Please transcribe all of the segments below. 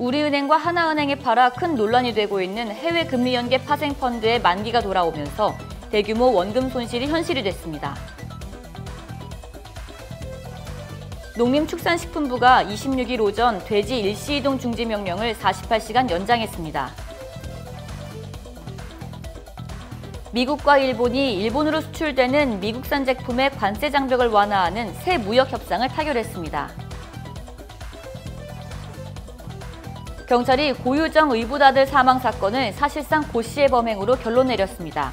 우리은행과 하나은행에 팔아 큰 논란이 되고 있는 해외 금리 연계 파생 펀드의 만기가 돌아오면서 대규모 원금 손실이 현실이 됐습니다. 농림축산식품부가 26일 오전 돼지 일시이동 중지 명령을 48시간 연장했습니다. 미국과 일본이 일본으로 수출되는 미국산 제품의 관세 장벽을 완화하는 새 무역 협상을 타결했습니다. 경찰이 고유정 의붓아들 사망 사건을 사실상 고씨의 범행으로 결론 내렸습니다.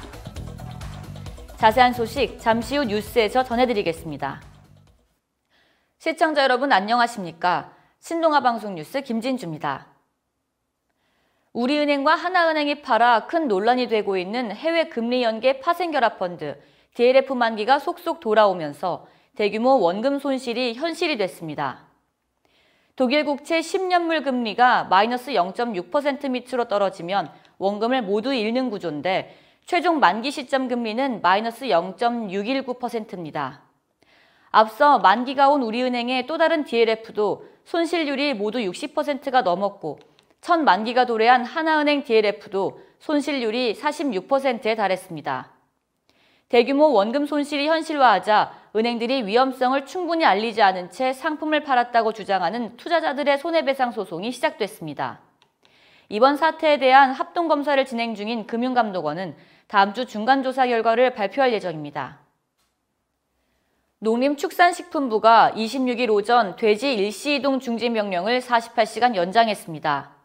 자세한 소식 잠시 후 뉴스에서 전해드리겠습니다. 시청자 여러분 안녕하십니까? 신동아 방송 뉴스 김진주입니다. 우리은행과 하나은행이 팔아 큰 논란이 되고 있는 해외 금리 연계 파생결합 펀드 DLF 만기가 속속 돌아오면서 대규모 원금 손실이 현실이 됐습니다. 독일 국채 10년물 금리가 마이너스 0.6% 밑으로 떨어지면 원금을 모두 잃는 구조인데 최종 만기 시점 금리는 마이너스 0.619%입니다. 앞서 만기가 온 우리은행의 또 다른 DLF도 손실률이 모두 60%가 넘었고 첫 만기가 도래한 하나은행 DLF도 손실률이 46%에 달했습니다. 대규모 원금 손실이 현실화하자 은행들이 위험성을 충분히 알리지 않은 채 상품을 팔았다고 주장하는 투자자들의 손해배상 소송이 시작됐습니다. 이번 사태에 대한 합동검사를 진행 중인 금융감독원은 다음 주 중간조사 결과를 발표할 예정입니다. 농림축산식품부가 26일 오전 돼지 일시이동 중지 명령을 48시간 연장했습니다.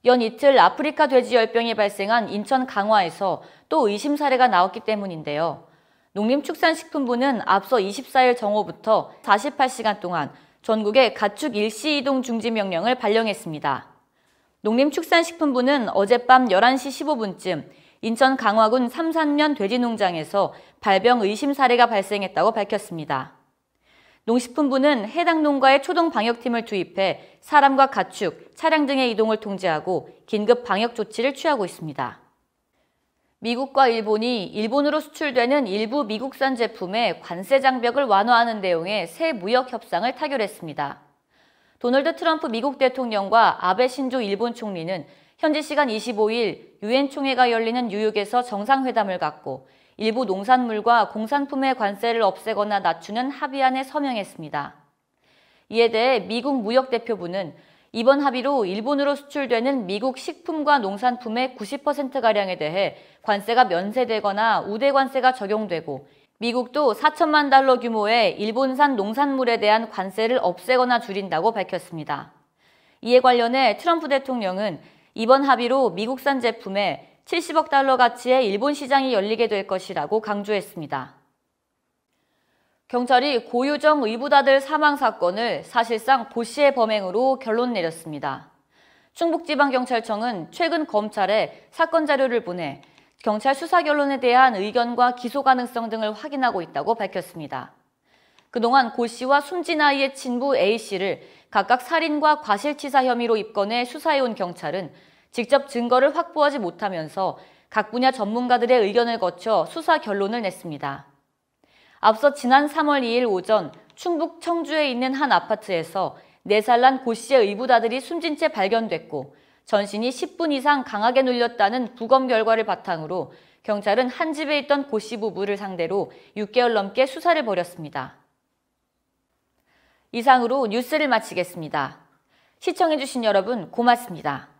연 이틀 아프리카 돼지열병이 발생한 인천 강화에서 또 의심 사례가 나왔기 때문인데요. 농림축산식품부는 앞서 24일 정오부터 48시간 동안 전국에 가축 일시이동 중지 명령을 발령했습니다. 농림축산식품부는 어젯밤 11시 15분쯤 인천 강화군 삼산면 돼지농장에서 발병 의심 사례가 발생했다고 밝혔습니다. 농식품부는 해당 농가에 초동 방역팀을 투입해 사람과 가축, 차량 등의 이동을 통제하고 긴급 방역 조치를 취하고 있습니다. 미국과 일본이 일본으로 수출되는 일부 미국산 제품의 관세 장벽을 완화하는 내용의 새 무역 협상을 타결했습니다. 도널드 트럼프 미국 대통령과 아베 신조 일본 총리는 현지 시간 25일 유엔 총회가 열리는 뉴욕에서 정상회담을 갖고 일부 농산물과 공산품의 관세를 없애거나 낮추는 합의안에 서명했습니다. 이에 대해 미국 무역대표부는 이번 합의로 일본으로 수출되는 미국 식품과 농산품의 90%가량에 대해 관세가 면세되거나 우대 관세가 적용되고 미국도 4천만 달러 규모의 일본산 농산물에 대한 관세를 없애거나 줄인다고 밝혔습니다. 이에 관련해 트럼프 대통령은 이번 합의로 미국산 제품에 70억 달러 가치의 일본 시장이 열리게 될 것이라고 강조했습니다. 경찰이 고유정 의붓아들 사망 사건을 사실상 고씨의 범행으로 결론 내렸습니다. 충북지방경찰청은 최근 검찰에 사건 자료를 보내 경찰 수사 결론에 대한 의견과 기소 가능성 등을 확인하고 있다고 밝혔습니다. 그동안 고씨와 숨진 아이의 친부 A씨를 각각 살인과 과실치사 혐의로 입건해 수사해온 경찰은 직접 증거를 확보하지 못하면서 각 분야 전문가들의 의견을 거쳐 수사 결론을 냈습니다. 앞서 지난 3월 2일 오전 충북 청주에 있는 한 아파트에서 4살 난 고씨의 의붓아들이 숨진 채 발견됐고 전신이 10분 이상 강하게 눌렸다는 부검 결과를 바탕으로 경찰은 한 집에 있던 고씨 부부를 상대로 6개월 넘게 수사를 벌였습니다. 이상으로 뉴스를 마치겠습니다. 시청해주신 여러분 고맙습니다.